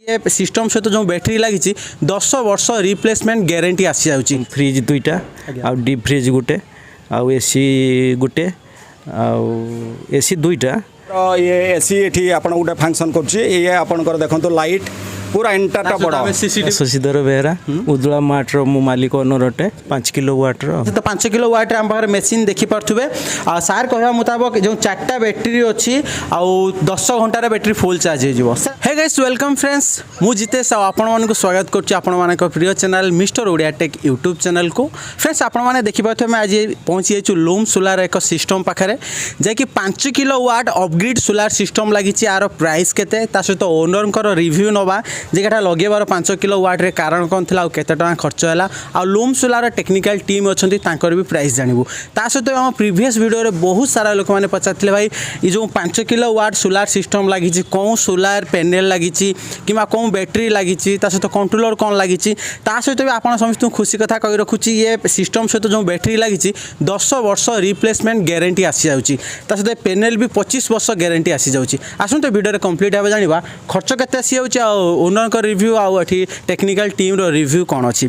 ये सिस्टम सहित जो बैटेरी लगी 10 वर्ष रिप्लेसमेंट गारंटी आसी जाउची। फ्रिज दुईटा आ डीप फ्रिज गुटे आउ एसी गुटे आउ एसी दुईटा ये एसी एठी आपण गोटे फंक्शन करछि ये आपनकर देखंतो लाइट पूरा इंटरटा बड़ा शशिधर बेहरा उज्ज्वला मार्टर मो मालिक ओनर अटे 5 किलो वाटर तो 5 किलो वाट आम पाखे मेसीन देखी पारे आ सार कहवा मुताबक जो 4टा बैटेरी अच्छी आउ 10 घंटार बैटेरी फुल चार्ज हो। हे गाइस वेलकम फ्रेंड्स मु जितेश आपण मानक स्वागत करुच्ची आपण मानक प्रिय channel mister Odia tech YouTube channel को। फ्रेंड्स आपण माने देखि पारे आज पहुंची जाइछु लूम सोलार एक सिस्टम पाखरे जे 5 kilowatt upgrade solar system लगी यार प्राइस केते ता सहित ओनर रिव्यू नवा जेटा लगेबार 5 किलो वाट रे कारण कौन थी केते टका खर्च है आ लूम सोलार टेक्निकल टीम अच्छा भी प्राइस जानू ता सहित आम प्रीवियस वीडियो रे बहुत सारा लोक मैंने पचारे भाई ये जो 5 किलो वाट सोलार सिस्टम लगी कौन सोलार पैनल लगी कि कौन बैटेरी लगी सहित कंट्रोलर कौन लगी सहित भी आप समस्त खुशी कथा कही रखुची ये सिस्टम सहित जो बैटेरी लगी 10 वर्ष रिप्लेसमेंट गारंटी आसी जाउची सहित पैनल भी 25 वर्ष गारंटी आसी जाउची। आसते वीडियो कंप्लीट भाव जाना खर्च केते आसी जाउची ओनर रिव्यू आउ टेक्निकल टीम रो रिव्यू कौन अच्छी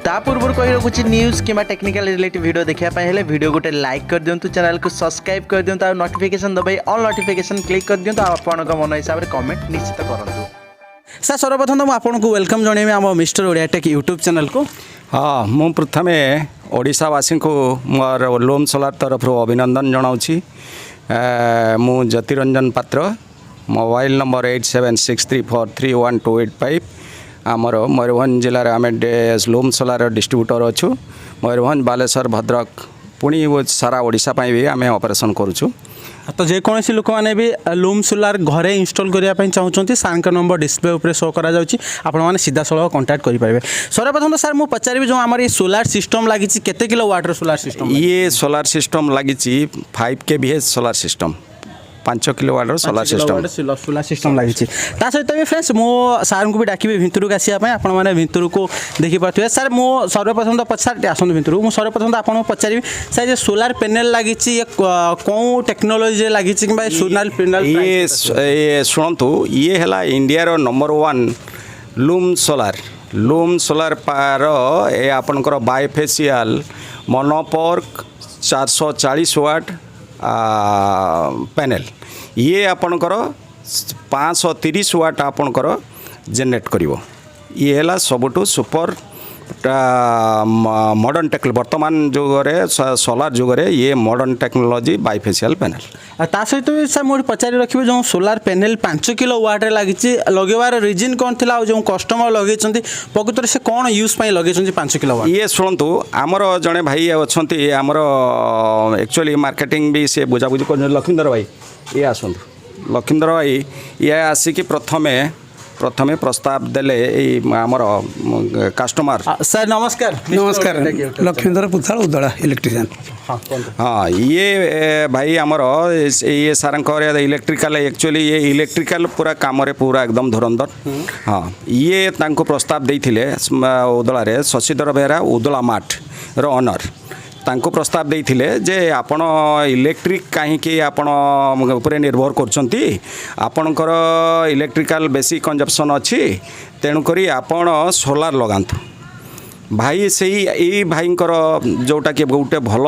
ता पूर्व कही रखुची न्यूज कि टेक्निकल रिलेटेड वीडियो देखा वीडियो गोटे लाइक कर दिंतु चैनल को सब्सक्राइब कर दिंतु और नोटिफिकेशन दबाई ऑल नोटिफिकेशन क्लिक कर दिंतु आपण मन हिसाब से कमेंट निश्चित करूँ। सर सर्वप्रथम तो आपको वेलकम जनइबी आम mister Odia tech YouTube channel को। हाँ मु प्रथमे ओडिशावासी को मोर लूम सोलार तरफ अभिनंदन जनाऊँगी। मु ज्योतिरंजन पात्र मोबाइल नंबर 8763431285 आमर मयूरभंज जिले आम लूम सोलार डिस्ट्रीब्यूटर अच्छु मयूरभंज बालेश्वर भद्रक पुणी सारा ओडिशा भी आम ऑपरेशन करुचु। तो जेकोसी लोक मैंने भी लूम सोलार घरे इंस्टॉल करने चाहते सार का नंबर डिस्प्ले उपर शो करा सीधा सलह कांटेक्ट करेंगे। सर्वप्रथम तो सर मुझे पचारि जो आम ये सोलार सिस्टम लगी केते किलो वाटर सोलार सिस्टम ये सोलार सिस्टम लगी 5 kVA solar system 5 kilo water solar system लगी सहित भी फ्रेंड्स मो सार को भी डाकबी भितर को आसापी आपने भितर को देखिपे। सर मो सर्वप्रथम तो पचार आसतु भितर मुझे सर्वप्रथम तो आपको पचारि सर ये सोलार पैनल लगी कौन टेक्नोलोजी लगी कि सोलार पैनल ये शुणु ये है इंडिया रो नंबर 1 लूम सोलार पार ये आपनकर बायफेसियल मोनोपर्क 440 वाट पैनल ये आपनकर 530 वाट आपनकर जनरेट करिवो ये है सबुठु सुपर मॉडर्न टेक्नोलॉजी वर्तमान जुगरे सोलार जुगरे ये मॉडर्न टेक्नोलॉजी बायफेसियल पैनल ता सहित सर मुझे पचारि रखिए जो सोलार पैनल 5 किलो वाट लगी लगेबार रिजन कौन थी जो कस्टमर लगे प्रकृत से कौन यूज लगे 5 किलो वाट ये शुणु आमर जड़े भाई अच्छा आमर एक्चुअली मार्केटिंग भी से बुझाबुझी कर लखींदर भाई ये आसतु लखींदर भाई ये आसिक प्रथमे प्रस्ताव देले आमर कस्टमर। सर नमस्कार नमस्कार लक्ष्मीधर पुथाल उदड़ा इलेक्ट्रिशियन। हाँ ये भाई आमर ये सार इलेक्ट्रिकल एक्चुअली ये इलेक्ट्रिकल पूरा काम पूरा एकदम धुरंधर। हाँ ये तांको प्रस्ताव देइथिले उदड़ा शशिधर बेहरा उदड़ा मार्ट रो ओनर तांको प्रस्ताव देइथिले जे आपण इलेक्ट्रिक कहीं आपण उपरे निर्भर करछंती आपणकर इलेक्ट्रिकल बेसी कंजप्शन अच्छी तेणुकरी आपण सोलार लगांतु भाई से यही भाईंकर जोटा कि गोटे भल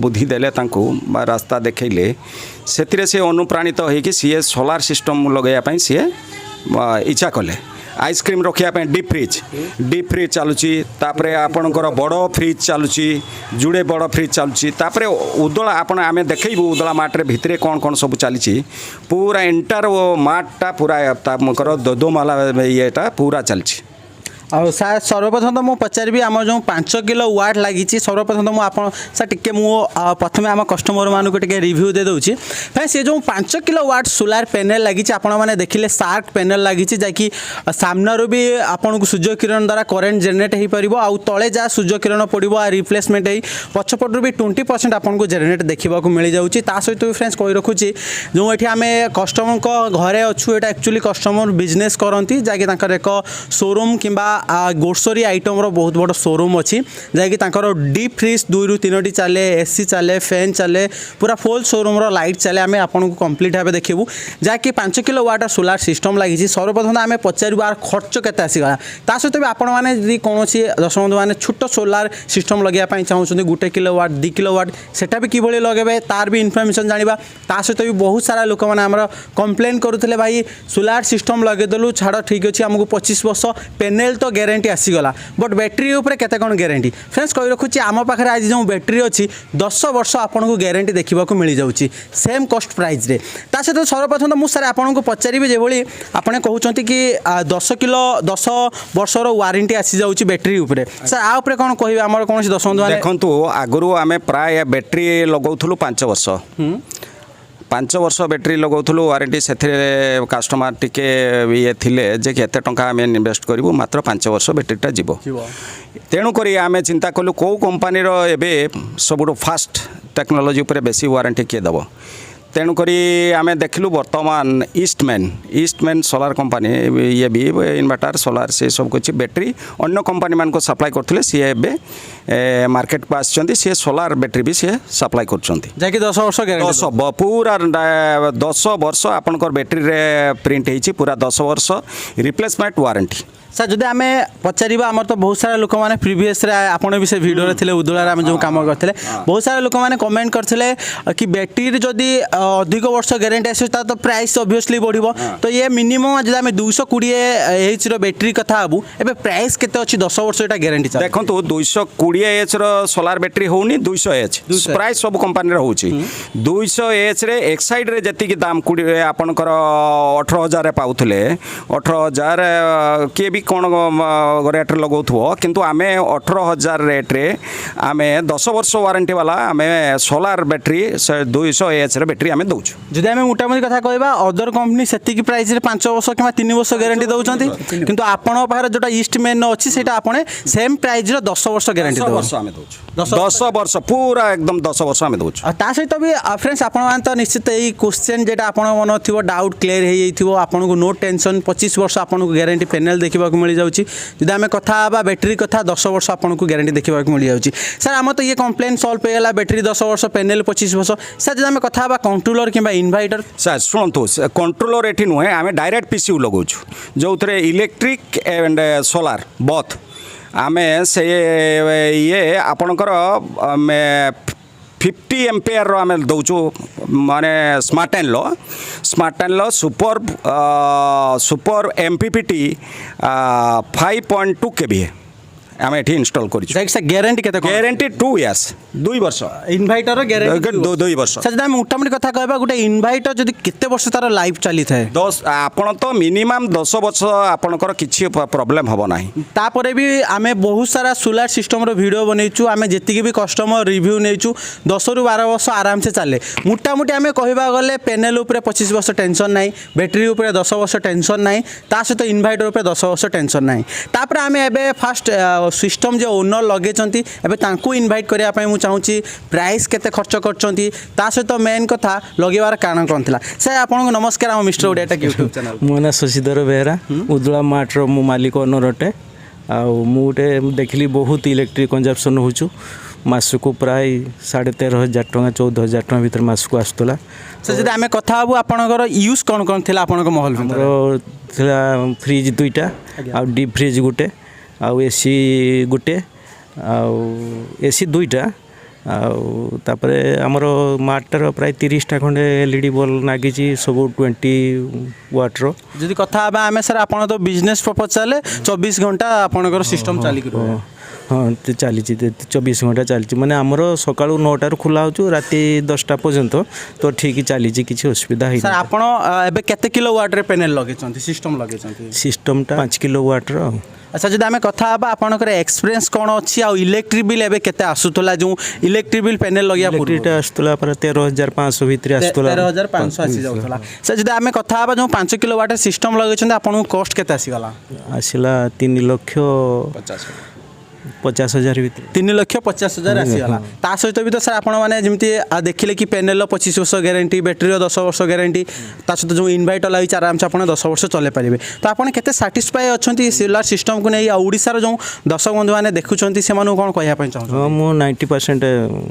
बुद्धि देले तांको रास्ता देखैले सेतिरे से अनुप्राणित होइकि सीए सोलार सिस्टम लगाइबा सी इच्छा कले। आइसक्रीम रखापी डीप फ्रिज चलुची तापरे आपणकर बड़ फ्रिज चलुची जुड़े बड़ फ्रिज चलुची तापरे उदला आपण आमे देखैबु उदला मार्ट भितरे कौन कौन सब चली पूरा एंटार वो मार्टा पूरा तामकर दो माला येटा पूरा चलची। और सर सर्वप्रथम तो मुझे पचारि आम जो 5 किलो वाट लगी सर्वप्रथम तो मुझे सर टी प्रथम आम कस्टमर मानक रिव्यू दे दूसरी भाई से जो 5 किलो वाट सोलार पैनल लगी आपने देखिले शार्क पैनल लगी जैकि सामनारू भी आपन को सूर्य किरण द्वारा करेन्ट जेनेट हो पार आउ तले जहाँ सूर्य किरण पड़ो आ रिप्लेसमेंट हो पछपटू भी 20% आपन को जेनेट देखा मिल जाऊँगी। सहित भी फ्रेंड्स कही रखुच्छी जो ये आम कस्टमर घरे अच्छू यहाँ एक्चुअली कस्टमर बिजनेस करती जहाँकि एक शोरूम कि ग्रोसरी आइटम बहुत बड़ शोरूम अच्छी जैकि डीप फ्रिज 2 ରୁ 3ଟି चले एसी चले फैन चले पूरा फुल शोरूम लाइट चले आम आपको कंप्लीट भाव देखू जहाँकि 5 किलोवाट सोलार सिस्टम लगी सर्वप्रथम आम पचारू आर खर्च केते आसीगला ता सहित भी आपण मैंने कौन दर्शक बंधु मैंने छोट सोलार सिस्टम लगे चाहते 1 किलोवाट 2 किलोवाट सेटा भी किभली लगे तार भी इनफर्मेशन जाना ता सहित भी बहुत सारा लोक मैंने कंप्लेन करुले भाई सोलार सिस्टम लगेदेलु छाड़ ठीक अच्छे आमको 25 वर्ष पैनल तो ग्यारंटी आसीगला बट बैटेरी उपर केते कौन ग्यारंटी फ्रेंड्स कही रखुच्छी आम पाखे आज जो बैटेरी अच्छी 10 वर्ष आपको ग्यारंटी देखा मिल जाऊँगी सेम कस्ट प्राइस रे ता सहित सर्वप्रथम मुझे सार आपको पचारि जो आपने कहते कि 10 वर्षर वारंटी आसी जाऊँगी बैटेरी उपरे सर आ उपरे कौन कहे आम कौन दर्शक बंधु देखु आगु आम प्राय बैटेरी लगाऊलु 5 वर्ष 5 वर्ष बैटेरी लगाऊलु वारंटी से कस्टमर टिके ये थिले जे कि एते टंका आम इन्वेस्ट करूँ मात्र 5 वर्ष बैटेरीटा जीव तेणुक आम चिंता कलु कौ कंपानी एबे सबुठ फास्ट टेक्नोलोजी उपर बेसी वारंटी किए दब तेणुक आम देखलु बर्तमान ईस्टमैन सोलार कंपानी ये भी इन्वर्टर सोलार से सब कुछ बैटेरी अन्य कंपानी मान को सप्लाई करते सी ए मार्केट को आसी सी सोलार बैटेरी भी सी सप्लाई कर 10 वर्ष 10 पूरा 10 वर्ष आपंकर बैटेरी रे प्रिंट होती पूरा 10 वर्ष रिप्लेसमेंट वारंटी सर जब आम पचार आमर तो बहुत सारा लोक मैंने प्रिवियस आपड़ भी से भिडियो थे उदुला आम जो कम करते बहुत सारा लोक मैंने कमेंट करते कि बैटेरी जदि अधिक वर्ष ग्यारंटी आस तो प्राइस ऑब्वियसली बढ़ो तो ये मिनिमम जब आम 220 एच बैटेरी कथा हबू एबे प्राइस केते अच्छी 10 वर्ष यहाँ ग्यारंटी देखो 220 एच सोलार बैटेरी होनी 200 एच प्राइस सब कंपानी होची 200 एच रे एक साइड रे जति दाम आपनकर 18,000 पाउथले 18,000 किए भी कौन रेट लगाऊ किंतु आम 18,000 रेट्रे आम 10 वर्ष वारंटी वाला आम सोलार बैटेरी 200 एच बैटेरी आम दौर जब आम मोटामोटी कथा कहवा अदर कंपनी से प्राइस 5 वर्ष कि 3 वर्ष ग्यारंटी दौरान किंतु आपण पाखे जो ईस्टमैन अच्छी से सेम प्राइस 10 वर्ष ग्यारंटी 10 वर्ष पूरा एकदम 10 वर्ष आम दौर सहित भी फ्रेंड्स आपण तो निश्चित यही क्वेश्चन जेटा आप मन थी डाउट क्लीयर हो आपको नो टेंशन 25 वर्ष आपको ग्यारंटी पैनल देखा मिल जाऊँगी जब आम कथा बैटेरी कथा 10 वर्ष आपको ग्यारंटी देखा मिल जाऊँगी सर आम तो ये कंप्लेन सल्व होगा बैटेरी 10 वर्ष पैनल 25 वर्ष सर जब आम कथा कंट्रोलर कि इनवर्टर सर शुणु कंट्रोलर ये नुहे आम डायरेक्ट पीसीयू लगाऊ जो थे इलेक्ट्रिक एंड सोलार बोथ आम से ये आपणकर 50 एम्पेयर आम दौचु माने smart and low super MPPT 5.2 kVA आम ये इनस्टॉल कर ग्यारंटी ग्यारंटी 2 इयर्स 2 वर्ष इन्वर्टर ग्यारंटी 2 वर्ष सर जब मोटामोटी कथा कहवा गोटे इन्वर्टर जब केते वर्ष तार लाइफ चली थाए 10 आपण तो मिनिमम 10 वर्ष आपणकर किसी प्रॉब्लम हम ना तापर भी आम बहुत सारा सोलार सिस्टम वीडियो बनईचु आम जी भी कस्टमर रिव्यू नहींचु 10 ରୁ 12 वर्ष आराम से चले मोटामोटी आम कहवा गले पैनल उपर 25 वर्ष टेंशन ना बैटेरी उपर 10 वर्ष टेंशन ना ता सहित इन्वर्टर उपर 10 वर्ष टेंशन ना तापर आम एबे फास्ट सिस्टम जो ओनर लगे एवं इनभाइट करने मुझे चाहूँगी प्राइस केते खर्च करछंती ता सहित मेन कथा लगेबार कारण कौन था सर आपको नमस्कार आम mister Odia tech YouTube channel मो ना शशिधर बेहरा उज्ज्वला मार्टर मो मालिक ओनर अटे आउटे देखली बहुत इलेक्ट्रिक कंजप्शन होचु मासको प्राय 13,500 टଙ୍କା 14,000 टଙ୍କା भीतर मासको आसुला सर जब आम कथा हबू आपनकर यूज कौन कौन थिला आपनकर महल हमरो फ्रिज 2टा आ डीप फ्रिज गुटे आउ एसी गुटे आउ एसी 2टा आउे आमर मार्टर प्राय 30टा खंडे LED बल्ब नागिची सब 20 वाट्र जदि कथा आम सर आप तो बिजनेस पर्पज चले 24 घंटा आपनकर सिस्टम चली हाँ चली 24 घंटा चली मैंने आमर सका 9टार खोला हो राति 10टा पर्यंत तो ठीक चली किसी असुविधा है सर आप केते किलोवाट रे पैनल लगे सिस्टम लगे सिस्टमटा 5 किलोवाटर अच्छा जब आम कथा आपनकर एक्सपीरियंस कौन अच्छी आ इलेक्ट्रिक बिल एबे केते आसुतला जो इलेक्ट्रिक बिल पैनल लगे इलेक्ट्रिकटा आसुतला पर 13,500 भीतर आसुतला 13,500 आसी जाउतला सर जब आम कथा जो 5 किलोवाट सिस्टम लगे आपन कॉस्ट केते आसीगला आसिला 3,50,000 50,000 ଭିତରେ 3,50,000 ଆସିଗଲା ତା ସହିତ ବି ତ ସାର୍ ଆପଣମାନେ ଯେମିତି ଦେଖିଲେ କି ପ୍ୟାନେଲର 25 ବର୍ଷ ଗ୍ୟାରେଣ୍ଟି ବ୍ୟାଟେରୀର 10 ବର୍ଷ ଗ୍ୟାରେଣ୍ଟି ତା ସହିତ ଯେଉଁ ଇନଭର୍ଟର ଲାଗିଛି ଆରାମସେ ଆପଣ 10 ବର୍ଷ ଚଲେଇ ପାରିବେ ତ ଆପଣ କେତେ ସାଟିସ୍ଫାଏ ଅଛନ୍ତି ସୋଲାର ସିଷ୍ଟମକୁ ନେଇ ଆଉ ଓଡ଼ିଶାର ଯେଉଁ ଦର୍ଶକ ବନ୍ଧୁମାନେ ଦେଖୁଛନ୍ତି ସେମାନଙ୍କୁ କ'ଣ କହିବା ପାଇଁ ଚାହୁଁଛନ୍ତି ହଁ ମୁଁ 90%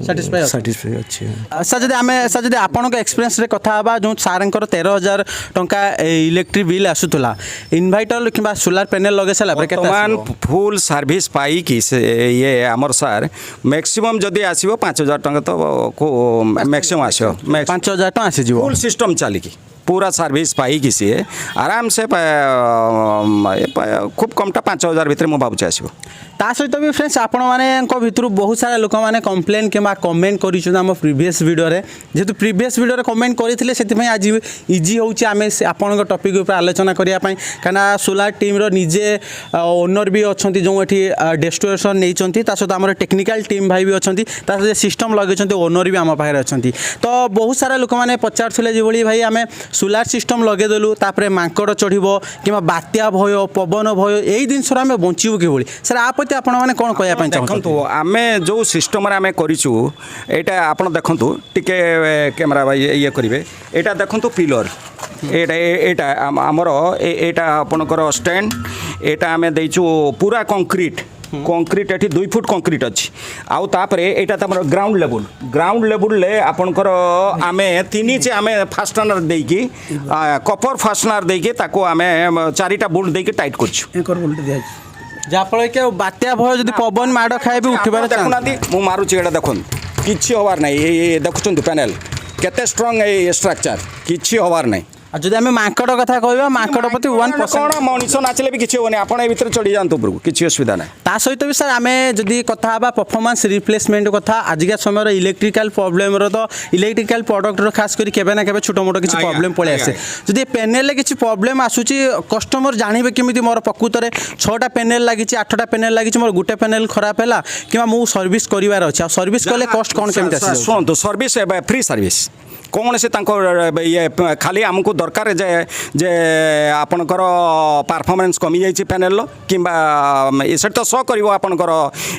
Satisfy ଅଛନ୍ତି? ସାଟିସ୍ଫାଇ ଅଛି ସାର୍ ଯଦି ଆପଣଙ୍କ ଏକ୍ସପିରିଏନ୍ସରେ କଥା ହେବା ଯେଉଁ ସାର୍ଙ୍କର 13,000 ଟଙ୍କା ଇଲେକ୍ଟ୍ରିକ୍ ବିଲ୍ ଆସୁଥିଲା ଇନଭର୍ଟର କିମ୍ବା ସୋଲାର ପ୍ୟାନେଲ ଲଗାଇ ସାରିଲା ପରେ କେତେ ବର୍ତ୍ତମାନ ଆସିବ? ଫୁଲ୍ ସର୍ଭିସ୍ ପାଇକି ସେ ଇଏ ଆମର ସାର୍ ମ୍ୟାକ୍ସିମମ୍ ଯଦି ଆସିବ 5,000 ଟଙ୍କା ତ ମ୍ୟାକ୍ସିମମ୍ ଆସିବ 5,000 ଟଙ୍କା ଆସିଯିବ ଫୁଲ୍ ସିଷ୍ଟମ୍ ଚାଲିକି पूरा सर्विस पाई सी आराम से खूब कमटा 5,000 भितर मुझे भावुँ आसो ता सहित भी फ्रेंड्स आपण भितर बहुत सारा लोक मैंने कम्प्लेन कि कमेंट कर प्रीवियस वीडियो जेहेतु प्रीवियस वीडियो कमेंट करते से आज इजी होची आम आपण टॉपिक ऊपर आलोचना करने कहीं सोलार टीम निजे ओनर भी अच्छा जो ये डेस्टिनेशन नहीं सहित आम टेक्निकल टीम भाई भी अच्छा सहित सिस्टम लगे ओनर भी आम पाखे अच्छा तो बहुत सारा लोक मैंने पचारे जो भाई आम सोलार सिस्टम लगेदेलु तापर मांकड़ चढ़ो कि बात्या भय पवन भय यही जिनस आम बचू कि सर आप आपण मैंने कौन कहना देखो आम जो सिस्टम आम करूँ यहाँ आप देखु टे कैमेरा भाई ये करेंगे यहाँ देखु पिलर एटा आमर एटा आपणकर स्टैंड एटा आम देचु पूरा concrete concrete eighty 2 foot concrete अच्छी आउ तापरे एटा तमर ग्राउंड लेवल ले आपणकर आमे तीनी आमे फास्टनर देकी कपर फास्टनर देकी ताको आमे 4टा बोल्ट देकी टाइट करछु जहाँफल कि बात्या भय जब पवन माड़ खाए भी उठबार देखुना मु मारुची एटा देखुन किछि होबार नै ये देखुछन पैनल केते स्ट्रांग ए स्ट्रक्चर किछि होबार नै जदि आम मांकड़ कथा कह मांकड़ प्रति 1% कौन मनीष नाचले भी किसी होनी आपड़ भर चढ़ी जातु उपरको किसी असुविधा ना ता सहित भी सर आम जदि कथा परफॉर्मेंस रिप्लेसमेंट कथा आजिका समय इलेक्ट्रिकल प्रॉब्लम तो इलेक्ट्रिकल प्रोडक्ट खास कर केबे ना केबे छोट मोट किसी प्रॉब्लम पड़े आसे जदि पैनल किसी प्रॉब्लम आसूची कस्टमर जानवे केमी मोर प्रकृत में 6टा पैनल लगी 8टा पैनल लगी मोर गोटे पैनल खराब है कि मु सर्विस करार अच्छे सर्विस कले कस्ट कौन केमी शुणु सर्विस फ्री सर्विस कौन से ये खाली आमको दरकार जे आपणकर परफॉर्मेंस कमी जाइए पैनल कि तो शो कर आपणकर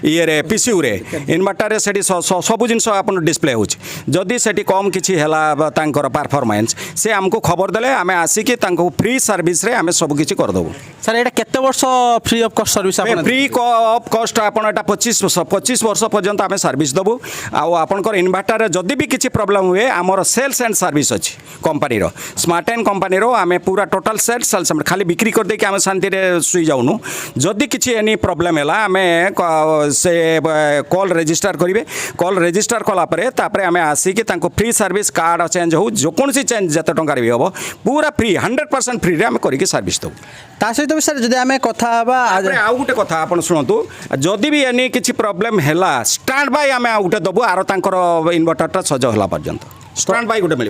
ये पीसीयू रे इनवर्टर से सब जिन डिस्प्ले होदी से कम किसी है परफॉर्मेंस से आमको खबर देले आम आसिक फ्री सर्विस रे आम सब किसी करदेबू सर ये केते वर्ष free of cost service free of cost आपन 25 वर्ष पर्यंत आम सर्विस देबू आपणकर इनवर्टर जदि भी किसी प्रॉब्लम हुए आमर सेल्स एंड सर्विस अच्छी कंपनी स्मार्ट एंड कंपनी आम पूरा टोटाल सेल्स खाली बिक्री कर देके आम शांति सुई जाऊनु जदि किसी एनी प्रॉब्लम है आम से कॉल रजिस्टर करेंगे कॉल रजिस्टर कलापर आम आसिक फ्री सर्विस कार्ड चेंज हो जो कौन चेंज जिते टंकार भी हम पूरा फ्री 100% फ्री रे आम करके सर्विस देबू ता सहित भी सर जदि आम कथा आउ गोटे कथा आप शुणु जदि भी एनी किसी प्रॉब्लम है स्टैंड बाय आम आउ गोटे देबू आर तांकर इन्वर्टरटा सज होला पर्यंत स्टैंड बाय गोटे मिल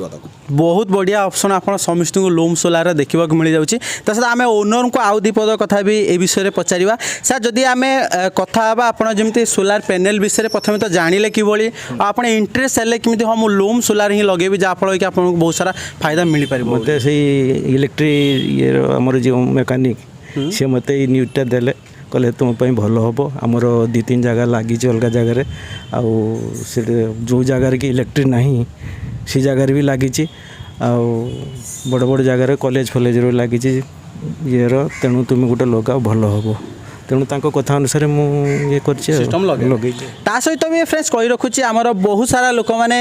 बहुत बढ़िया ऑप्शन आप समस्त को लूम सोलार देखा मिल जाऊँगी तो सर आम ओनर को आउ दी पद कथा भी ए विषय में पचार सर जदि आम कथा आपड़ जमी सोलार पैनल विषय प्रथम तो जानिले कि आप इंटरेस्ट है कि हाँ मुझे लूम सोलार ही लगे जहाँफल कि आपको बहुत सारा फायदा मिल पार मत से इलेक्ट्रिक ये आमर जो मेकानिक सी मत न्यूजटा देले कहले तुम भल हम आमर 2-3 जगह लगी अलग जगार जो जगार कि इलेक्ट्रिक नहीं सी जगार भी लगी बड़ बड़ जगार कॉलेज फलेज लगी ये तेणु तुम गोटे लगाओ भल हम तेणु कथा अनुसार मुझे सिस्टम लगे ता सहित भी फ्रेंड्स कही रखुची आमर बहुत सारा लोक मैंने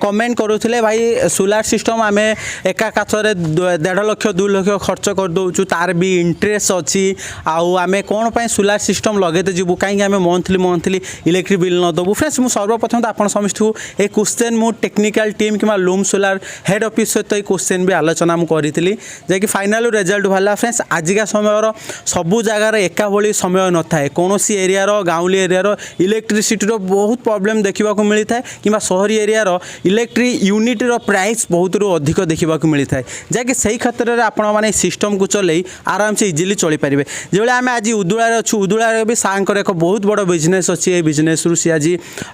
कमेंट करुले भाई सोलार सिस्टम आम एका काथरे 1.5 लाख 2 लाख खर्च कर दौचु तार भी इंटरेस्ट अच्छी आम कौन पर सोलार सिस्टम लगेते जीवु कहीं आम मंथली इलेक्ट्रिक बिल न देवु फ्रेंड्स मुझे सर्वप्रथम तो आप समस्त को ये क्वेश्चन मु टेक्निकल टीम कि लूम सोलार हेड ऑफिस सहित ये क्वेश्चन भी आलोचना मुझे करी जैकि फाइनाल रिजल्ट बाहर फ्रेंड्स आजिका समय सबू जगार एका भली समय न थाए कौन एरिया गाँवली एरिया इलेक्ट्रिसिटी बहुत प्रॉब्लम देखा मिलता है कि सहरी एरिया इलेक्ट्रिक यूनिट प्राइस बहुत अधिक देखा मिलता है जैकि सही क्षेत्र में आपण मैंने सिस्टम को चल आराम से इजिली चली पारे जो आम आज उदुलार अच्छु उदुलार भी सार एक बहुत बड़ बिजनेस अच्छी ये बिजनेस रू सी आज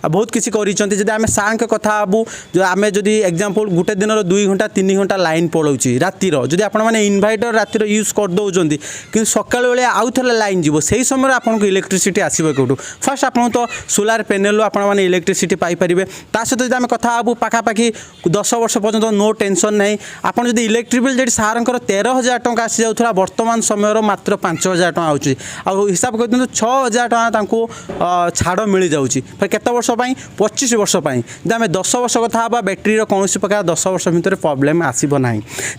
बहुत किसी कर आम सार कथा हबू जो आम जदि एग्जांपल गोटे दिन 2 घंटा 3 घंटा लाइन पड़ोची रातिर जदि आपण मैंने इनवर्टर रातिर यूज कर दौरान कि सकाल बेले आउ थे लाइन जीव से समय आपको इलेक्ट्रिसिटी आसो कौटू फर्स्ट आपको तो सोलार पैनल आपने इलेक्ट्रिसिटी पाइपर ता सहित जब आम कथा हूँ पाखापाखि 10 वर्ष पर्यंत नो टेंशन ना आप इलेक्ट्रिक बिल जी सार 13,000 टंका आसी जाऊला वर्तमान समय मात्र 5,000 टंका आउची हिसाब कर 6,000 टंका छाड़ मिल जाऊँगी केत वर्ष 25 वर्ष जब आम 10 वर्ष कथा हाँ बैटेरी कौन प्रकार 10 वर्ष भितर प्रॉब्लम आसब ना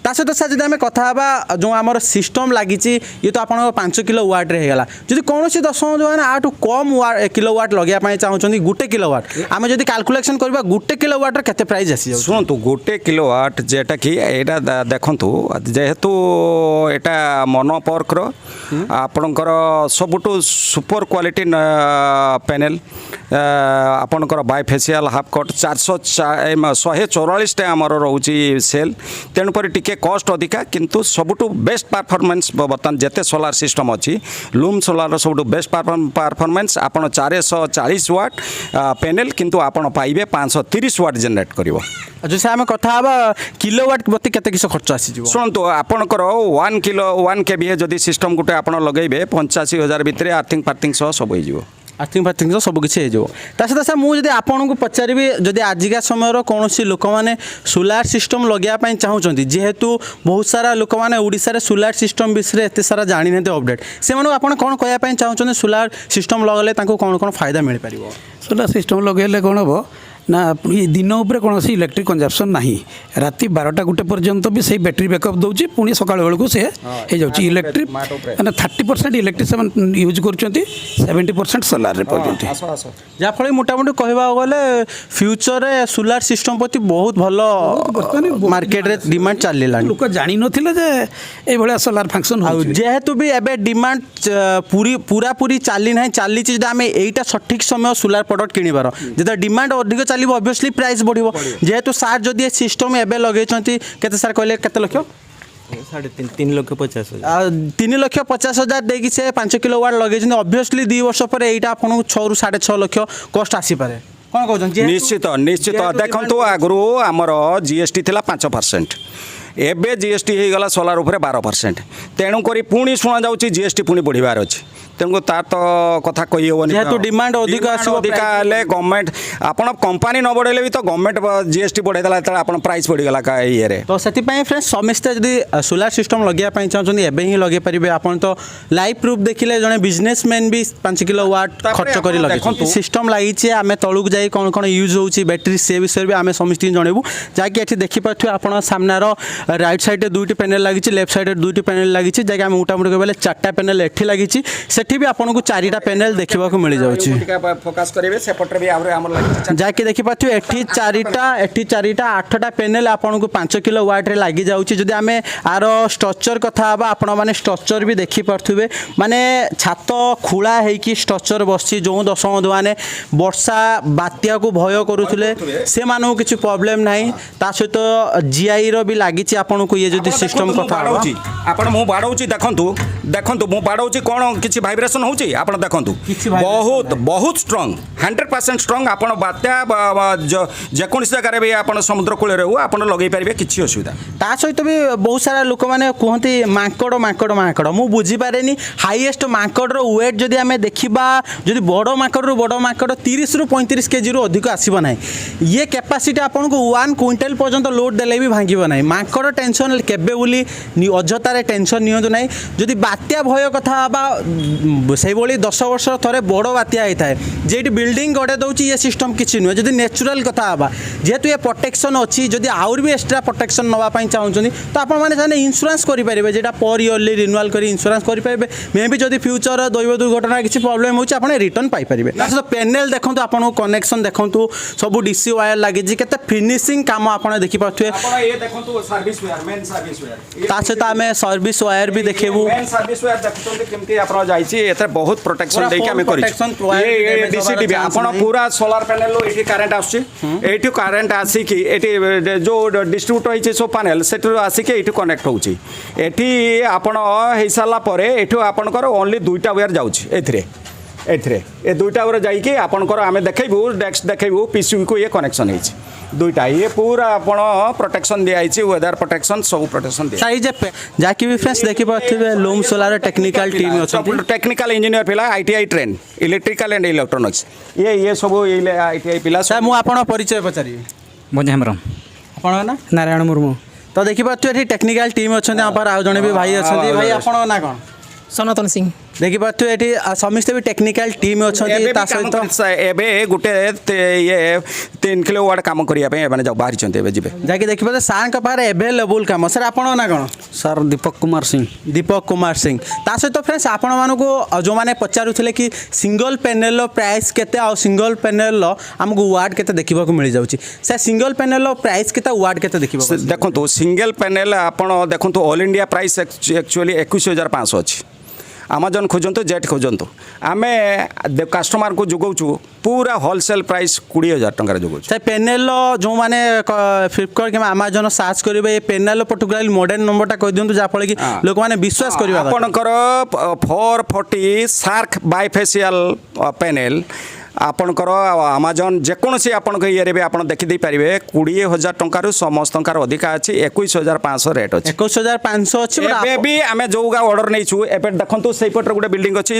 ता सहित सर जब आम कथा हाँ जो आम सिस्टम लगी ये तो आप 5 किलो वाट होगा जब कौन दर्शक जो मैंने आठू कम किलो वाट लगे चाहते गोटे किलो वाट आम जब काल्कुलेसन करवा गोटे किलो वाटर केते प्राइस आसी शुणु गोटे किलो वाट जेटा कि एटा देखु जेहेतु एटा मोनोपर्कर आपणकर सबुठू सुपर क्वालिटी पैनल आपणकर बायफेसियल हाफ कट 144 आमर रोचे सेल तेणुकर टिके कस्ट अधिका किंतु सबुठू बेस्ट परफॉर्मेंस बर्तमान जिते सोलार सिस्टम अच्छी लूम सोलार सबुठू बेस्ट परफॉर्मेंस आपन 440 वाट पैनल किंतु आपन पाइबे 530 वाट जनरेट करिवो जैसे आम कथा हाँ किलोवाट प्रति केते किस खर्च आसी शुणु आपणकर 1 kVA जदि सिस्टम गोटे आप लगे 85,000 भितर आर्थिंग फार्थिंग सह सब हो आर्थिंग फार्थिंग सब किसी हो सहित सर मुझे आपको पचारि जदि आजिका समय कौन लोक मैंने सोलार सिस्टम लगे चाहूँगी जेहेतु बहुत सारा लोक मैंने ओडिशा सोलार सिस्टम विषय एत सारा जानी ना अपडेट से आप कौन कहना चाहते सोलार सिस्टम लगले कौन कौन फायदा मिल पार सोलार सिस्टम लगे कौन हम ना दिन उपर कौन इलेक्ट्रिक कंजप्शन ना राति 12टा गोटे पर्यंत भी से बैटेरी बैकअप दूसरी पुणी सका बेलू से हो जाऊँगी इलेक्ट्रिक मैंने 30% इलेक्ट्रिक यूज कर 70% सोलार जहाँफल मोटामोटी कहवा गले फ्यूचर सोलार सिस्टम प्रति बहुत भल मार्केट रे डिमांड चलला लोक जानी नथिले जे ए भलिया सोलार फंक्शन हो जेहेतु भी एबे डिमांड पूरा पूरी चली ना चली आम एटा सठिक समय सोलार प्रोडक्ट किणवार जो डिमांड अधिक चलो ऑब्वियसली प्राइस बढ़ो जेहेतु सार जदि सिस्टम एबे लगे केते सार कहले केते लक्ष 3,50,000 देखिए से 5 किलो वाट लगे ऑब्वियसली 2 वर्ष पर यहाँ आपको 6 ରୁ 6.5 लक्ष कस्ट आसीपे कौन कहते निश्चित निश्चित देखो आगु आमर जीएसटी थिला 5% एबे जीएसटी हो गला सोलार उपरे 12% तेणुक पुणी शुणा जाऊँगी जीएसटी पुणी बढ़िबार अच्छी तेणु तार तो कथा कही हेनी जेहेतु डिमांड अधिक अधिका हेल्ले गवर्नमेंट आपन कंपनी न बढ़ेले भी तो गवर्नमेंट जीएसटी बढ़ेदेला आप प्राइस बढ़ीगला ये तो से फ्रेंड्स समस्ते जब सोलार सिस्टम लगे चाहते एवं ही लगे पारे आप तो लाइव प्रूफ देखिले जड़े बिजनेसमैन भी 5 किलो वाट खर्च कर लगे सिस्टम लगी आम तलूक जाए कौन कौन यूज होची बैटेरी से विषय भी आम समस्त जनइबू जहाँकि ये देखिपे आप सामनार राइट साइड 2टी पैनल लगी लेफ्ट साइड 2टी पैनल लगी जैसे आम मोटामोटी कहले 4टा पैनल एठी लगी सेठी भी आपको 4टा पैनल देखा मिल जाऊँगी फोकस करेंगे सेपटे भी जहाँकि देखिपे एठी 4टा 8टा पैनल आपको 5 किलो वाट लगी जाऊँगी जदि आम आर स्ट्रक्चर कथा आपण मैंने स्ट्रक्चर भी देखिपे माने छात खोला होगी स्ट्रक्चर बसी जो दर्शक बंधु मैंने वर्षा बात्या को भय करुले से किसी प्रॉब्लम ना ता सहित जीआई रो भी लगी आपन को ये जो सिस्टम कथा आपण मु बाड़ौची देखंतु देखंतु मु बाड़ौची कोन किछि वाइब्रेशन होउची आपण देखंतु बहुत बहुत स्ट्रांग 100% स्ट्रांग आपण बात्या जेकोनिस जगह रे भी आपण समुद्र कूल रे आपण लगै पारिबे किछि असुविधा ता सहित भी बहुत सारा लोक मैंने कहते मांकड़ मांकड़ मांकड़ मु बुझी पारेनी हाईएस्ट मांकड़ रो वेट जदि आमे देखिबा जदि बड़ मांकड़ रो बड़ मांकड़ 30 ରୁ 35 केजी रो अधिक आसीबो नै ये कैपेसिटी आपन को 1 क्विंटल पर्यंत लोड देले भी भांगिबो नै मांकड़ टेंशन केबे बोली अजतारे टेंशन नियंतु नै जदि बात्या भय कथा बा से बोली 10 वर्ष थरे बड़ बात्या होता है जेटी बिल्डिंग गड़े दउची ये सिस्टम किछि नुह जदि नेचुरल कथा बा जेहेतु ये प्रोटेक्शन अच्छी जदि आउर भी एक्स्ट्रा प्रोटेक्शन नवा पई चाहउछनी तो आपण माने जाने इंश्योरेंस करि परिबे जेटा पर इयरली रिन्यूअल करी इंश्योरेंस करि परिबे मे भी जदि फ्यूचर दैव दुर्घटना किछि प्रॉब्लम होछि आपण रिटर्न पाई परिबे तो पैनल देखंतु आपण कनेक्शन देखंतु सब डीसी वायर लागि जे केते फिनिशिंग काम आपण देखि पाथुए आपण ये देखंतु service wire main service wire ता से आमे सर्विस वायर भी देखेबू मेन सर्विस वायर देखंतु केमती आपण जाईछि एते बहुत प्रोटेक्शन देके हमें करि ये डीसी आपण पूरा सोलार पैनल लो एठी करंट आछि एठी करंट आसी कि एठी जो डिस्ट्रीब्यूट होइछि सो पैनल सेटु आसी कि एठी कनेक्ट होउछि एठी आपण हेइ साला परे एठो आपणकर ओनली 2टा वायर जाउछि एथिरे एथिरे ए दुईटा उरे जाइए आपणकर आम देखू डेस्क देखू पीसी को ये कनेक्शन होती दुईटा ये पूरा आपण प्रोटेक्शन दिखाई वेदर प्रोटेक्शन सब प्रोटेक्शन दिया सारी जहाँकि भी फ्रेंड्स देखिपे लूम सोलार टेक्निकल टीम अच्छा टेक्निकल इंजीनियर पिला ITI train electrical and electronics ये सब आईटीआई पिला सर मुझे आपन परिचय पचारि मजा हेम्रम आपन ना नारायण मुर्मू तो देखिपे ये टेक्निकल टीम अच्छा आप जड़े भी भाई अच्छा भाई आपन ना कौन सनातन सिंह देखिपे ये समस्ते भी टेक्निकल टीम अच्छा सहित गोटे ये 3 किलोवाट काम करने बाहरी जी जहाँकि देखिए सार पाखे एभेलेबुल कम सर आपन ना कौन सर दीपक कुमार सिंह दीपक कुमार सिंह ता सहित फ्रेंड्स आपण मानक जो मैंने पचारुले कि सिंगल पैनल प्राइस केते आ सिंगल पैनल आमको वाट केते देखा मिल जाऊँ सर सिंगल पैनल प्राइस केते वाट केते देखा देखो सिंगल पैनल आपड़ देखो ऑल इंडिया प्राइस एक्चुअली 21,500 अच्छी आमाजन खोजतु जेट खोजतु आम कस्टमर को जोगाऊ पूरा होलसेल प्राइस 20,000 टकर जोगाऊ सर पेनेल जो मैंने फ्लिपकार्ट कि आमाजन सर्च करेंगे ये पेनेल पर्टिकुलरली मॉडल नंबरटा कह दिखाँ जहाँफल कि लोक मैंने विश्वास करेंगे आपणकर 440 शार्क बायफेसियल पेनेल आपणकर आमाजन जेकोसी आपण ये भी आप देखी पारे 20,000 टकर समस्त अधिका अच्छी 21,500 रेट अच्छी 21,500 अच्छी ଏବେ ବି ଆମେ ଯେଉଁ ଅର୍ଡ଼ର ନେଇଛୁ ଏବେ ଦେଖନ୍ତୁ ସେଇପଟରେ ଗୋଟେ ବିଲ୍ଡିଂ ଅଛି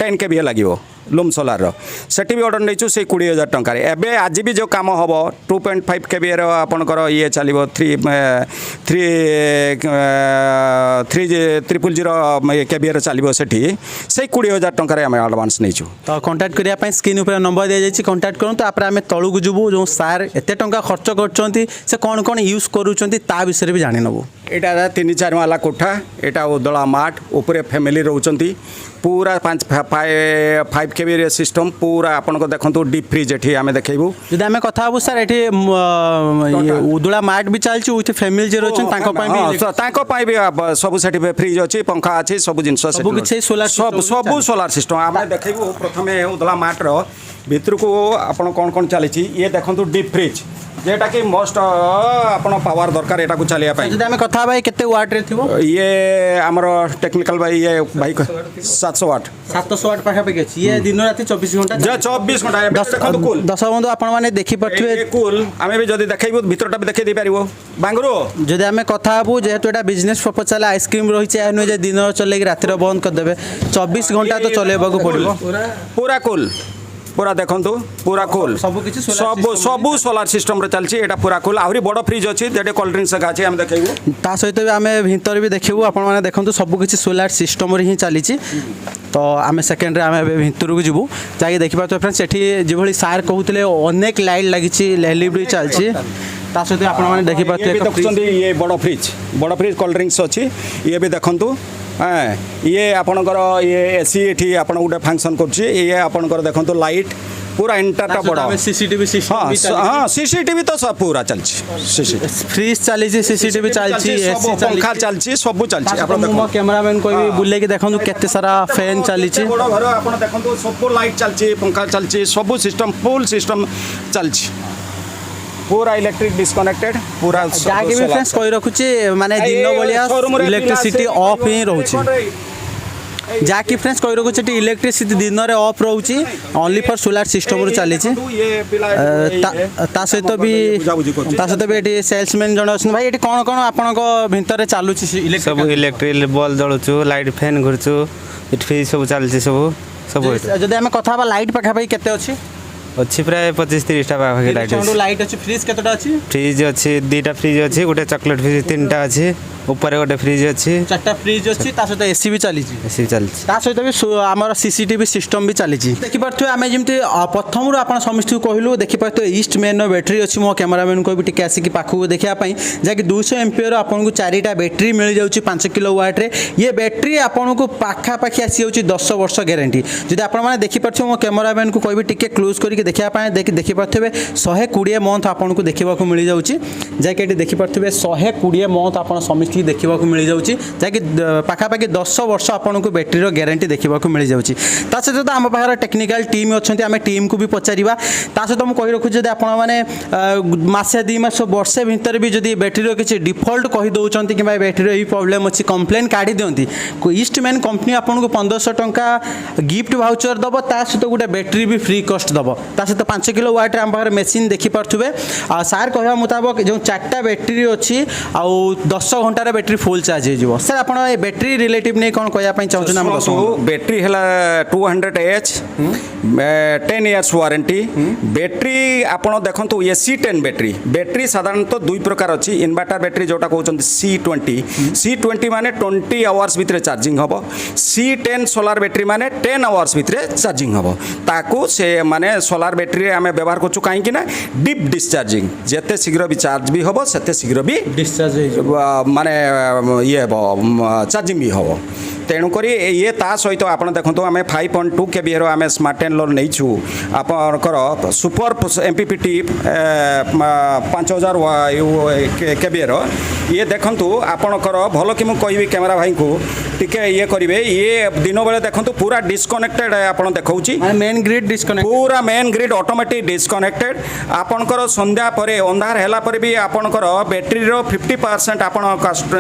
10 KVA ଲାଗିବ ଲୁମ୍ ସୋଲାରର ସେଠି ବି ଅର୍ଡ଼ର ନେଇଛୁ ସେଇ 20,000 ଟଙ୍କାରେ ଏବେ ଆଜି ବି ଯେଉଁ କାମ ହେବ 2.5 KVAର ଆପଣଙ୍କର ଇଏ ଚାଲିବ 300 KVAର ଚାଲିବ ସେଠି ସେଇ 20,000 ଟଙ୍କାରେ ଆମେ ଆଡ଼ଭାନ୍ସ ନେଇଛୁ तो कॉन्टैक्ट करने स्क्रीन ऊपर नंबर दी जाए कॉन्टैक्ट करूँ तापर आम तलू को जीवु जो सार एत टंका खर्च कर कौन कौन यूज करुँचा विषय भी जानी नबू एटा 3-4 वाला कोठा एटा उदला माठ ऊपर फैमिली रोचंती पूरा 5 KVA सिस्टम पूरा आपन को देखंतु डीप फ्रिज एठी आमे देखैबू जदि आमे कथा हबू सर एठी उदला माठ भी चलची विथ फैमिली जे रोचन तांको पय भी तांको पय भी सब सेठी फ्रिज अछि पंखा अछि सब जिंस सब किछ सोलार सब सोलार सिस्टम आमे देखैबू प्रथमे उदला माठ रो भितर को आपन कोन कोन चलीची ये देखंतु डीप फ्रिज जेटा कि मोस्ट आपन पावर दरकार एटा को चलिया पय जदि आमे कथा भाई केते वाट रे थिबो ये हमरो टेक्निकल भाई ये भाई 700 वाट 700 वाट पाखा पे अछि ये दिन राति 24 घंटा 24 घंटा देखंतु कुल 10 बंधु आपण माने देखि परथिबे कुल आमे भी जदी देखैबो भितरटा भी देखै दे परिबो बांगरो जदि आमे कथा हबू जेहेतु एटा बिजनेस पर्पस चला आइसक्रीम रही है नुहे दिन चलेक रातिर बंद करदे 24 घंटा तो चलेबा पड़ो पूरा कुल पूरा देखंतु पूरा कुल सब सब सोलार सिस्टम रे चलची एटा पूरा कुल आहुरी बड़ फ्रिज अछि जेटे कोल्ड ड्रिंक्स का अछि हम देखैबू ता सहित भी आम भितर भी देखू आपण मैंने देखो सब किसी सोलार सिस्टम ही चली तो आम सेकेंड रे आम भितर को जीवु जाकि देखिपा फ्रेंड्स सेठी जो सार कहते अनेक लाइट लगी एलईडी चलची ता सहित आपण मैंने देखिपे ये बड़ फ्रिज कोल्ड ड्रिंक्स अछि ये भी देखंतु हाँ ये आपणकर ये एसी एठी आपण गोटे फंक्शन करछि ये आपणकर देखंतु लाइट पूरा इंटरटा बड़ा सीसीटीवी सिस्टम हाँ सीसीटीवी तो सब पूरा चलछि फ्रिज चली सीसीटीवी चलछि एसी पंखा चलछि सब चलछि आपण मो कैमरामैन को भी बुले के देखंतु केते सारा फैन चली बड़ घर आपण देखंतु सब लाइट चलछि पंखा चलछि सब सिस्टम फुल सिस्टम चलछि पूरा इलेक्ट्रिक डिस्कनेक्टेड पूरा जाके भी फ्रेंड्स कहि रखुची माने दिन बलिया इलेक्ट्रिसिटी ऑफ ही रहउची जाकि फ्रेंड्स कहि रखुची इलेक्ट्रिसिटी दिन रे ऑफ रहउची ओनली फॉर सोलार सिस्टम रो चली छी ता सहित भी एटी सेल्समैन जण अछन भाई एटी कोन कोन आपन को भितर चालू छी सब इलेक्ट्रिक बल्ब जळुछु लाइट फैन घुरछु इट फ्रिज सब चलछि सब जदि हम कथा बा लाइट पाखा भाई केते अछि अच्छी प्राय 25-30 टा पाखे लाइट लाइट अच्छी फ्रिज केतटा अछि फ्रिज अच्छी 2टा फ्रिज अच्छी गोटे चॉकलेट फ्रिज 3टा अच्छी ऊपर गोटे फ्रिज अच्छी 4टा फ्रिज अच्छी ता सहित एसी भी चली एसी चली ता सहित भी आमर सीसीटीवी सिस्टम भी चली देखि परथु आमे जेमति प्रथम आपण समस्त कहलु देखि परथु ईस्ट मेन बैटरी अच्छी मो कैमरामैन को भी टिके आसी कि पाखु देखिया पई जाकि 200 एम्पियर आपन को 4टा बैटरी मिल जाउची 5 किलोवाट रे ये बैटरी आपन को पाखा पाखी आसी जाउची 10 वर्ष गारंटी जदि आपण माने देखि परथु मो कैमरामैन को कहबी टिके क्लोज करी समझिकी देखा देखिपे 120 मंथ आपन को देखा मिल जाऊँगी जैकि देखिपे 120 मंथ आप समझिकी देखा मिल जाऊँगी जैकि पाखापाखि 10 वर्ष आपन को बैटेरी ग्यारंटी देखा मिल जाऊँगी ता सहित तो आम पाखे टेक्निकल टीम अच्छा आम टीम को भी पचारा ता सहित मुझे कही रखुच्छे आपण मैंने मसे 2 मास वर्षे भितर भी जब बैटेरी किसी डिफल्ट कहीदे कि बैटेरी ये प्रोब्लेम अच्छी कंप्लेन काढ़ी दिंती ईस्टमैन कंपनी आपको 1500 टंका गिफ्ट भाउचर दब ता सहित गोटे बैटेरी भी फ्री कस्ट दब ता सहित 5 किलो वाट आम पाखे मेसीन देखिपे सार कह मुताबक जो 4टा बैटेरी अच्छी आउ 10 घंटार बैटेरी फुल चार्ज हो सर आप बैटेरी रिलेटिव नहीं कौन कहना चाहूँ बैटेरी है 200H 10 years वारंटी बैटेरी आपड़ देखो AC10 बैटेरी साधारणतः 2 प्रकार अच्छी इन्वर्टर बैटेरी जोटा कहते C20 माने 20 आवर्स भितर चार्जिंग हम C10 सोलार बैटेरी माने 10 आवर्स भितर चार्जिंग हम ताकू से माने सोलार बैटेरी आम व्यवहार करूँ कहीं डीप डिस्चार्जिंग जिते शीघ्र भी चार्ज भी हम से शीघ्र भी डिस्चार्ज माने ये हम चार्जिंग भी हम तेणुक ये ता सहित आप देखो आम 5.2 kVA आम स्मार्ट 10 लोन नहीं आपंकर सुपर MPPT 5000 kVA ये देखु आपणकर भल कि मुझे कैमेरा भाई को टिके ये करेंगे ये दिन बेले देखो पूरा डिस्कनेक्टेड आप देखा मेन ग्रिड डिस्कनेक्ट पूरा मेन ग्रिड ऑटोमेटिक डिस्कनेक्टेड आपणकर संध्या पर अंधार है भी आपणकर बैटेरी 50% आप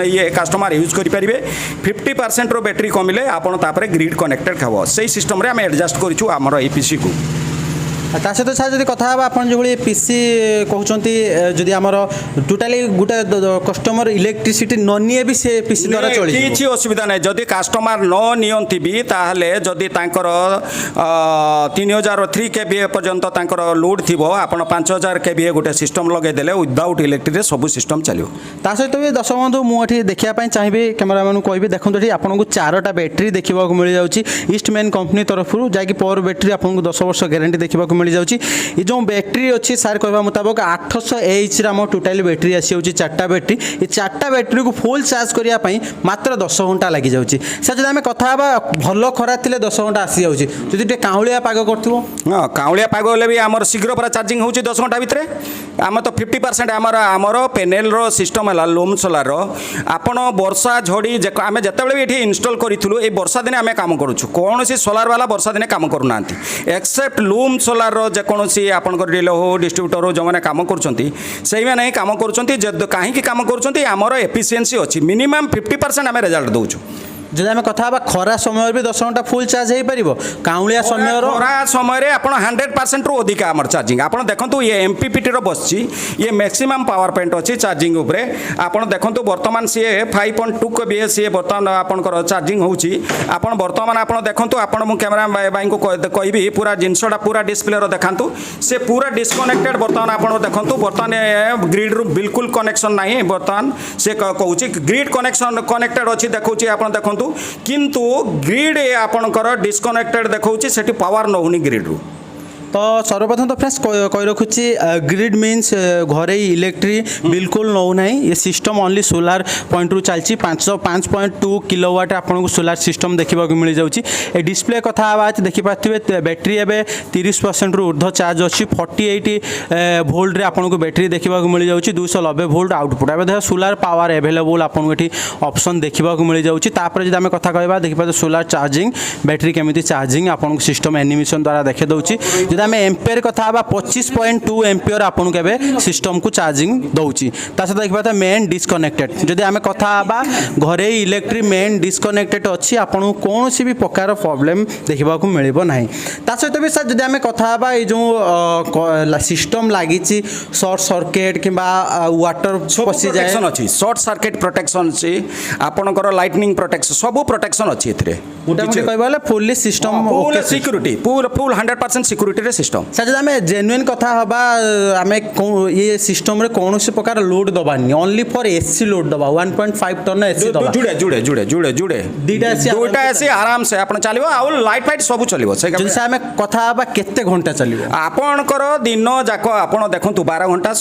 ये कस्टमर यूज करेंगे 50% रो बैटेरी कमिले आपन तापर ग्रिड कनेक्टेड खब से सिस्टम आम एडजस्ट करूँ आमर APC को ता सहित सार जब कथा आप पीसी कहते जदि आमर टोटाली गोटे कस्टमर इलेक्ट्रिसिटी न निए भी से पीसी द्वारा चली किसी असुविधा नहीं जदि कस्टमर न नियंती भी ताहले जदि तांकर 3003 kVA पर्यंत तांकर लोड थी आपन 5000 kVA गोटे सिस्टम लगेदेले विदाउट इलेक्ट्रिक सब सिस्टम चलो ता सहित भी दर्शक बंधु मुझे देखा चाहिए कैमेरामैन को कहि देखो ये आपको 4टा बैटेरी देखा मिल जाऊँगी ईस्टमैन कंपनी तरफ जैकि पर बैटेरी आपको 10 वर्ष ग्यारंटी देखा मिल जाऊँगी ये जो बैटेरी अच्छी सार कहवा मुताबक 800H आम टोटाली बैटेरी आसी जाऊँगी 4टा बैटेरी ये 4टा बैटेरी को फुल चार्ज करने मात्र 10 घंटा लगी जाऊँगी सर जब आम कथा भल खरा थे 10 घंटा आसी जाऊँगी जदि टे काउलिया पाग कर हाँ काउलिया पाग हेल्ले भी आम शीघ्र पूरा चार्जिंग हो 10 घंटा भितर आम तो 50% आमर पेनेल रो सिस्टम है लूम सोलार आपण वर्षा झड़ी आम जिते भी ये इनस्टल करूँ ये वर्षा दिन आम कम करुँ कौन सी सोलार वाला वर्षा दिन कम करूना एक्सेप्ट लूम सोलार जेकोसी आपंकर डीलर हो डिस्ट्रीब्यूटर हो जो मैंने कम कर कम कर कहीं कम कर एफिशिएंसी अच्छी मिनिमम 50% आम रिजल्ट दौचु जब आम कथा खरा समय भी 10 घंटा फुल चार्ज हो पार काउलिया समय खरा समय आप 100% रु अधिक आम चार्जिंग आप देखो ये MPPT बस ये मैक्सिमम पावर पॉइंट अच्छी चार्जिंग उपरे आप देखो बर्तमान सी 5.2 kVA सी बर्तमान आपंकर चार्जिंग होती बर्तमान आप देखो आप कैमेरा भाई को कहि पूरा जिनसा पूरा डिस्प्ले देखा से पूरा डिस्कनेक्टेड बर्तमान आप देखो बर्तमान ग्रिड रु बिल्कुल कनेक्शन ना बर्तमान से कहूँ ग्रिड कनेक्शन कनेक्टेड अच्छी देखा आप देखो किंतु ग्रिड आपणकर डिस्कनेक्टेड देखा से पावर नौनी ग्रिड रु तो सर्वप्रथम तो फ्रेंड्स कही रखुच्छी ग्रिड मीन्स घरे इलेक्ट्रिक बिल्कुल नौ ना ये सिस्टम ओनली सोलार पॉइंट रु चलती 5.2 किलोवाट आपको सोलार सिस्टम देखा मिल जाऊँगी डिस्प्ले कथा आज देखिपे बैटेरी एवं 30% रु ऊर्ध्व चार्ज अच्छी 48 वोल्ट रे आपको बैटेरी देखा मिल जाऊँगी 290 वोल्ट आउटपुट एवं देखा सोलार पावर एभेलेबल आपको ये ऑप्शन देखा मिल जाऊँगी जब आम कथा कहवा देखिए सोलार चार्जिंग बैटेरी केमी चार्जिंग आपको सिस्टम एनिमेशन द्वारा देखे दूसरी जब आम एम्पेयर कथा 25.2 एम्पेयर आपको केवे सिस्टम को चार्जिंग दूसरी सहित देखा मेन डिस्कनेक्टेड जब आम कथा घरे इलेक्ट्रिक मेन डिस्कनेक्टेड अच्छी आपको कौन भी प्रकार प्रोब्लेम देखा मिल ना सहित भी सर जब आम कथा ये जो सिस्टम लगी सर्ट सर्किट कि वाटर पशि जाए अच्छी सर्ट सर्किट प्रोटेक्शन अच्छी आपंकर लाइटनिंग प्रोटेक्शन सब प्रोटेक्शन अच्छी मोटामोटी कहवा fully system security full 100% security system sir जब आम जेन्युइन कथा हवा आम ये सिस्टम रे कौन प्रकार लोड दबानी ओनली फॉर एसी लोड दबा 1.5 टन एसी दबा जुड़े जुड़े जुड़े जुड़े जुड़े दुईटा एसी आराम से आपन चलिबो आ लाइट फाइट सब चलिबो से आम कथा हवा केते घंटा चलिबो आपनकर दिन जाक आपन देखंतु 12 घंटा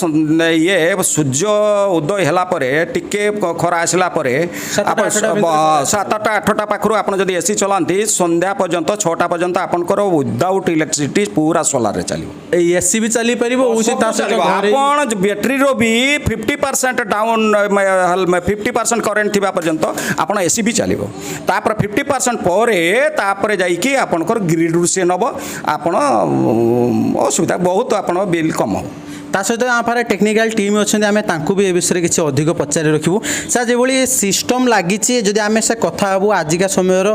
ये सूर्य उदय हला परे टिके खरा आसला परे आप 7टा 8टा पाखरु आपन जदी एसी चलांती संध्या पर्यंत 6टा पर्यंत आपनकर विदाउट इलेक्ट्रिसिटी पूरा पूरा सोलार चलो ଏଇ ଏସି ବି ଚାଲିପାରିବ ହେଉଛି ତା ସହିତ ଘରେ ଆପଣ ବ୍ୟାଟେରୀର ବି 50% ଡାଉନ୍ 50% କରେଣ୍ଟ ଥିବା ପର୍ଯ୍ୟନ୍ତ ଆପଣ ଏସି ବି ଚାଲିବ ତାପରେ 50% ପରେ ତାପରେ ଯାଇକି ଆପଣଙ୍କର ଗ୍ରିଡରୁ ସେ ନେବ ଆପଣ ଅସୁବିଧା ବହୁତ ଆପଣ ବିଲ୍ କମ ହେବ ତା ସହିତ ଆମ ପାଖରେ ଟେକ୍ନିକାଲ ଟିମ୍ ଅଛନ୍ତି ଆମେ ତାଙ୍କୁ ବି ଏ ବିଷୟରେ କିଛି ଅଧିକ ପଚାରି ରଖିବୁ ସାର୍ ଯେଭଳି ସିଷ୍ଟମ୍ ଲାଗିଛି ଯଦି ଆମେ ସେ କଥା ହେବୁ ଆଜିକା ସମୟର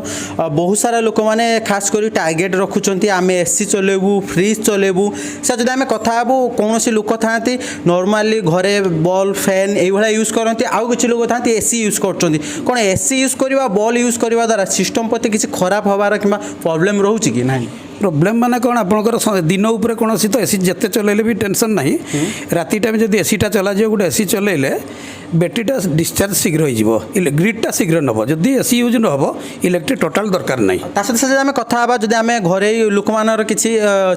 ବହୁତ ସାରା ଲୋକମାନେ ଖାସ କରି ଟାର୍ଗେଟ୍ ରଖୁଛନ୍ତି ଆମେ ଏସି ଚଲେଇବୁ ଫ୍ରିଜ୍ ଚଲେଇବୁ ସାର୍ ଯଦି ଆମେ କଥା ହେବୁ କୌଣସି ଲୋକ ଥାନ୍ତି ନର୍ମାଲି ଘରେ ବଲ୍ ଫ୍ୟାନ୍ ଏଇଭଳିଆ ୟୁଜ୍ କରନ୍ତି ଆଉ କିଛି ଲୋକ ଥାନ୍ତି ଏସି ୟୁଜ୍ କରୁଛନ୍ତି କ'ଣ ଏସି ୟୁଜ୍ କରିବା ବଲ୍ ୟୁଜ୍ କରିବା ଦ୍ୱାରା ସିଷ୍ଟମ୍ ପ୍ରତି କିଛି ଖରାପ ହେବାର କିମ୍ବା ପ୍ରୋବ୍ଲେମ୍ ରହୁଛି କି ନାହିଁ ପ୍ରୋବ୍ଲେମ୍ ମାନେ କ'ଣ ଆପଣଙ୍କର ଦିନ ଉପରେ କୌଣସି ତ ଏସି ଯେତେ ଚଲେଇଲେ ବି ଟେନସନ୍ ନାହିଁ ରାତି ଟାଇମ୍ ଯଦି ଏସିଟା ଚଲାଯିବ ଗୋଟେ ଏସି ଚଲେଇଲେ ବ୍ୟାଟେରୀଟା ଡିସଚାର୍ଜ ଶୀଘ୍ର ହେଇଯିବ ଗ୍ରିଡ୍ଟା ଶୀଘ୍ର ନେବ ଯଦି ଏସି ୟୁଜ୍ ନ ହେବ ଇଲେକ୍ଟ୍ରିକ୍ ଟୋଟାଲ୍ ଦରକାର ନାହିଁ ତା ସହିତ ଯଦି ଆମେ କଥା ହେବା ଯଦି ଆମେ ଘରେ ଲୋକମାନଙ୍କର କିଛି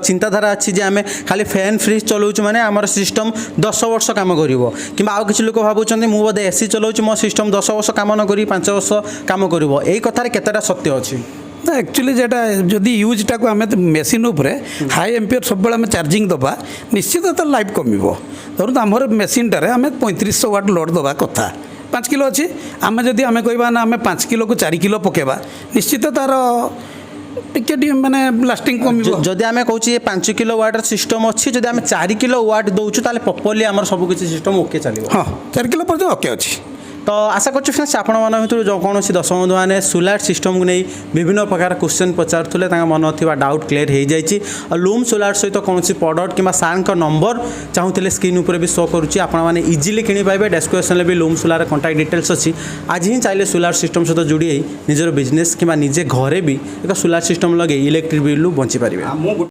ଚିନ୍ତାଧାରା ଅଛି ଯେ ଆମେ ଖାଲି ଫ୍ୟାନ୍ ଫ୍ରିଜ୍ ଚଲାଉଛୁ ମାନେ ଆମର ସିଷ୍ଟମ୍ 10 ବର୍ଷ କାମ କରିବ କିମ୍ବା ଆଉ କିଛି ଲୋକ ଭାବୁଛନ୍ତି ମୁଁ ବୋଧେ ଏସି ଚଲାଉଛି ମୋ ସିଷ୍ଟମ୍ 10 ବର୍ଷ କାମ ନ କରି 5 ବର୍ଷ କାମ କରିବ ଏଇ କଥାରେ କେତେଟା ସତ୍ୟ ଅଛି ନା ଆକ୍ଚୁଆଲି যেটা যদি ইউজটাকে আমি মেସିନ୍ উপরে হাই এম্পিୟର ସବୁବେଳେ ଆମେ ଚାର୍ଜିଂ ଦେବା ନିଶ୍ଚିତ ତାର ଲାଇଫ୍ କମିବ ଧରନ୍ତୁ ଆମର ମେସିନ୍ଟାରେ ଆମେ 3500 ୱାଟ୍ ଲୋଡ୍ ଦେବା କଥା 5 କିଲୋ ଅଛି ଆମେ ଯଦି ଆମେ କହିବା ନା ଆମେ 5 କିଲୋକୁ 4 କିଲୋ ପକାଇବା ନିଶ୍ଚିତ ତାର ଟିକେ ମାନେ ଲାଷ୍ଟିଂ କମିବ ଯଦି ଆମେ କହୁଛି 5 କିଲୋ ୱାଟ୍ର ସିଷ୍ଟମ୍ ଅଛି ଯଦି ଆମେ 4 କିଲୋ ୱାଟ୍ ଦେଉଛୁ ତାହେଲେ ପ୍ରପରଲି ଆମର ସବୁ କିଛି ସିଷ୍ଟମ୍ ଓକେ ଚାଲିବ ହଁ 4 କିଲୋ ପର୍ଯ୍ୟନ୍ତ ଓକେ ଅଛି ତ ଆଶା କରୁଛୁ ଫ୍ରେଣ୍ଡସ୍ ଆପଣମାନଙ୍କ ଭିତରୁ ଯେଉଁ କୌଣସି ଦର୍ଶକ ବନ୍ଧୁମାନେ ସୋଲାର ସିଷ୍ଟମ୍କୁ ନେଇ ବିଭିନ୍ନ ପ୍ରକାର କ୍ୱେଶ୍ଚନ୍ ପଚାରୁଥିଲେ ତାଙ୍କ ମନରେ ଥିବା ଡାଉଟ୍ କ୍ଲିୟର ହୋଇଯାଇଛି ଆଉ ଲୁମ୍ ସୋଲାର ସହିତ କୌଣସି ପ୍ରଡ଼କ୍ଟ କିମ୍ବା ସାର୍ଙ୍କ ନମ୍ବର ଚାହୁଁଥିଲେ ସ୍କ୍ରିନ୍ ଉପରେ ବି ଶୋ କରୁଛି ଆପଣମାନେ ଇଜିଲି କିଣିପାରିବେ ଡେସ୍କ୍ରିପ୍ସନ୍ରେ ବି ଲୁମ୍ ସୋଲାର କଣ୍ଟାକ୍ଟ ଡିଟେଲ୍ସ ଅଛି ଆଜି ହିଁ ଚାହିଁଲେ ସୋଲାର ସିଷ୍ଟମ୍ ସହିତ ଯୋଡ଼ି ହୋଇ ନିଜର ବିଜନେସ୍ କିମ୍ବା ନିଜେ ଘରେ ବି ଏକ ସୋଲାର ସିଷ୍ଟମ୍ ଲଗାଇ ଇଲେକ୍ଟ୍ରିକ୍ ବିଲ୍ରୁ ବଞ୍ଚିପାରିବେ